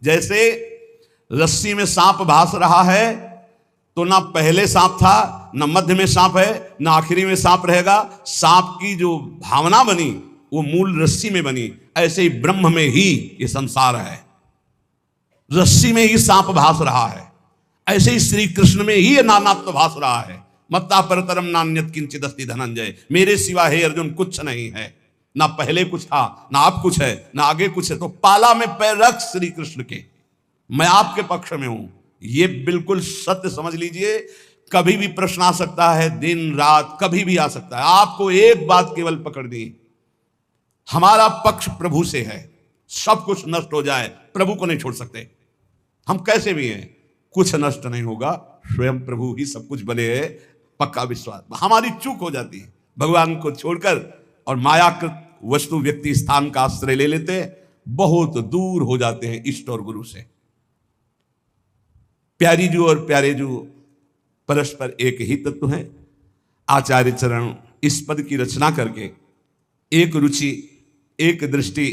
जैसे रस्सी में सांप भास रहा है तो ना पहले सांप था, ना मध्य में सांप है, ना आखिरी में सांप रहेगा। सांप की जो भावना बनी वो मूल रस्सी में बनी। ऐसे ही ब्रह्म में ही ये संसार है, रस्सी में ही सांप भास रहा है। ऐसे ही श्री कृष्ण में ही ये नानात्व भास रहा है। मत्ता परतरम नान्यत किंचित अस्ति धनंजय, मेरे सिवा हे अर्जुन कुछ नहीं है। ना पहले कुछ था, ना अब कुछ है, ना आगे कुछ है। तो पाला में पैर रख श्री कृष्ण के, मैं आपके पक्ष में हूं। ये बिल्कुल सत्य समझ लीजिए। कभी भी प्रश्न आ सकता है, दिन रात कभी भी आ सकता है। आपको एक बात केवल पकड़नी, हमारा पक्ष प्रभु से है। सब कुछ नष्ट हो जाए, प्रभु को नहीं छोड़ सकते। हम कैसे भी हैं, कुछ नष्ट नहीं होगा, स्वयं प्रभु ही सब कुछ बने हैं, पक्का विश्वास। हमारी चूक हो जाती है, भगवान को छोड़कर और मायाकृत वस्तु व्यक्ति स्थान का आश्रय ले लेते हैं, बहुत दूर हो जाते हैं इष्ट और गुरु से। प्यारी जू और प्यारे जू परस्पर एक ही तत्व हैं। आचार्य चरण इस पद की रचना करके एक रुचि, एक दृष्टि,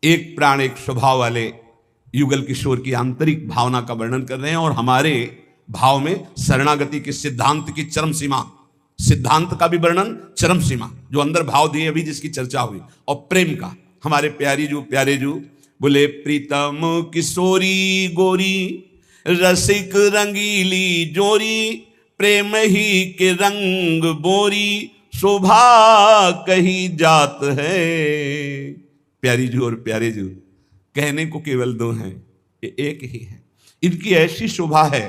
एक प्राण, एक स्वभाव वाले युगल किशोर की आंतरिक भावना का वर्णन कर रहे हैं। और हमारे भाव में शरणागति के सिद्धांत की चरम सीमा, सिद्धांत का भी वर्णन, चरम सीमा जो अंदर भाव दिए अभी जिसकी चर्चा हुई, और प्रेम का। हमारे प्यारी जू प्यारे जू बोले, प्रीतम किशोरी गोरी रसिक रंगीली जोरी, प्रेम ही के रंग बोरी, शोभा कही जात है। प्यारी जू और प्यारे जू कहने को केवल दो हैं, ये एक ही है। इनकी ऐसी शोभा है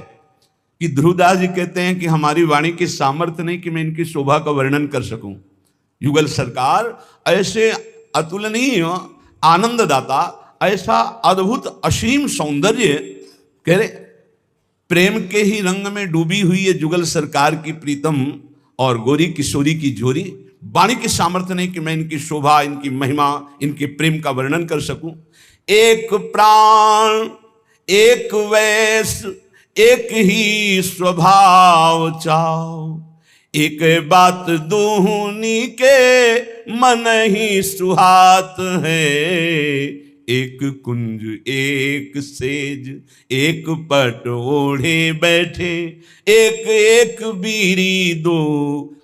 कि ध्रुवदास जी कहते हैं कि हमारी वाणी की सामर्थ्य नहीं कि मैं इनकी शोभा का वर्णन कर सकूं। युगल सरकार ऐसे अतुलनीय आनंददाता, ऐसा अद्भुत असीम सौंदर्य, कह रहे प्रेम के ही रंग में डूबी हुई है जुगल सरकार की प्रीतम और गोरी किशोरी की जोरी। वाणी की सामर्थ्य नहीं कि मैं इनकी शोभा, इनकी महिमा, इनके प्रेम का वर्णन कर सकूं। एक प्राण, एक वैस, एक ही स्वभाव चाओ, एक बात दूनी के मन ही सुहात है। एक कुंज, एक सेज, एक पट ओढ़े बैठे, एक एक बीरी दो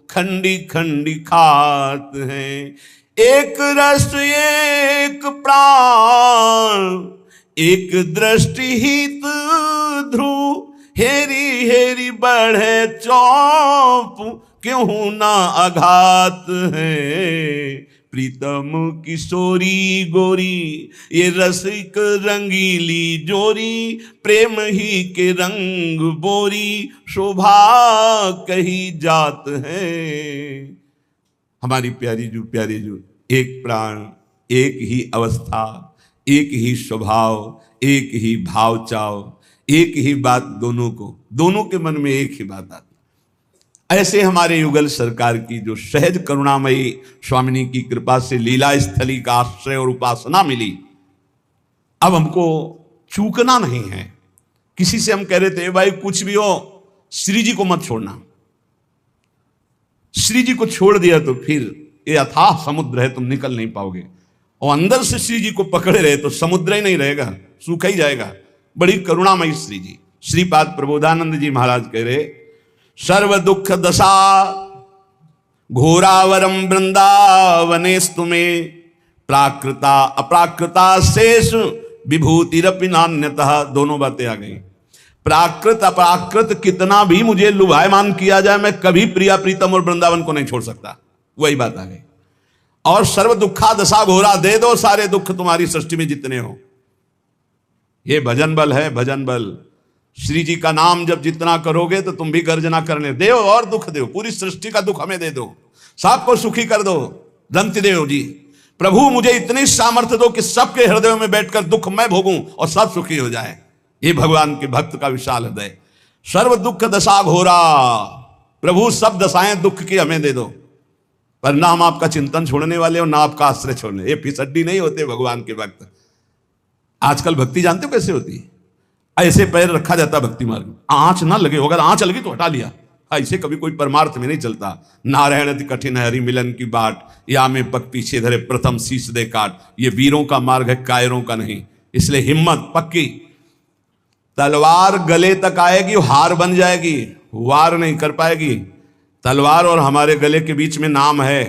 खंडी खंडी खात हैं। एक रस, एक प्राण, एक दृष्टि हित ध्रुव, हेरी हेरी बढ़े चौप, क्यों ना आघात है। प्रीतम किशोरी गोरी, ये रसिक रंगीली जोरी, प्रेम ही के रंग बोरी, शोभा कही जात है। हमारी प्यारी जू प्यारे जू, एक प्राण, एक ही अवस्था, एक ही स्वभाव, एक ही भाव चाव, एक ही बात दोनों को, दोनों के मन में एक ही बात आती। ऐसे हमारे युगल सरकार की जो सहज करुणामयी स्वामिनी की कृपा से लीला स्थली का आश्रय और उपासना मिली, अब हमको चूकना नहीं है। किसी से हम कह रहे थे भाई कुछ भी हो श्री जी को मत छोड़ना, श्री जी को छोड़ दिया तो फिर ये अथाह समुद्र है, तुम निकल नहीं पाओगे। और अंदर से श्री जी को पकड़े रहे तो समुद्र ही नहीं रहेगा, सूखा ही जाएगा। बड़ी करुणामयी श्री जी। श्रीपाद प्रबोधानंद जी महाराज कह रहे, सर्व दुख दशा घोरावरम वृंदावनेस्तु में, प्राकृता अप्राकृता शेष विभूतिरपि नान्यतः। दोनों बातें आ गई। प्राकृत अपराकृत कितना भी मुझे लुभायमान किया जाए, मैं कभी प्रिया प्रीतम और वृंदावन को नहीं छोड़ सकता, वही बात आ गई। और सर्व दुखा दशा घोरा, दे दो सारे दुख तुम्हारी सृष्टि में जितने हो। ये भजन बल है, भजन बल। श्री जी का नाम जब जितना करोगे तो तुम भी गर्जना करने दो और दुख दो, पूरी सृष्टि का दुख हमें दे दो, सबको सुखी कर दो। दंत देव जी, प्रभु मुझे इतनी सामर्थ्य दो कि सबके हृदयों में बैठकर दुख मैं भोगूं और सब सुखी हो जाए। ये भगवान के भक्त का विशाल हृदय। सर्व दुख दशा घोरा, प्रभु सब दशाएं दुख की हमें दे दो, पर ना हम आपका चिंतन छोड़ने वाले और ना आपका आश्रय छोड़ने। ये फिसड्डी नहीं होते भगवान के भक्त। आजकल भक्ति जानते हो कैसे होती है? ऐसे पैर रखा जाता भक्ति मार्ग में, आंच ना लगे, अगर आंच लगी तो हटा लिया। ऐसे कभी कोई परमार्थ में नहीं चलता। नारायण अति कठिन हरि मिलन की बाट, या में पग पीछे धरे प्रथम शीश दे काट। ये वीरों का मार्ग है, कायरों का नहीं। इसलिए हिम्मत पक्की। तलवार गले तक आएगी, हार बन जाएगी, वार नहीं कर पाएगी। तलवार और हमारे गले के बीच में नाम है,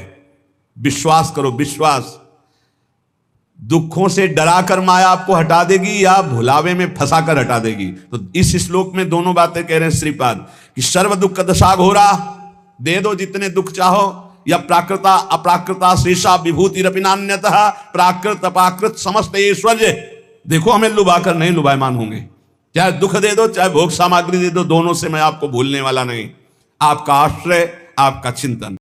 विश्वास करो, विश्वास। दुखों से डरा कर माया आपको हटा देगी या भुलावे में फंसा कर हटा देगी। तो इस श्लोक में दोनों बातें कह रहे हैं श्रीपाद कि सर्व दुख दशा घोरा, दे दो जितने दुख चाहो, या प्राकृता अप्राकृता शेषा विभूति रपिनान्यतः प्राकृत अपाकृत समस्त ऐश्वर्य। देखो हमें लुभा कर नहीं लुभायमान होंगे, चाहे दुख दे दो चाहे भोग सामग्री दे दो, दोनों से मैं आपको भूलने वाला नहीं। आपका आश्रय, आपका चिंतन।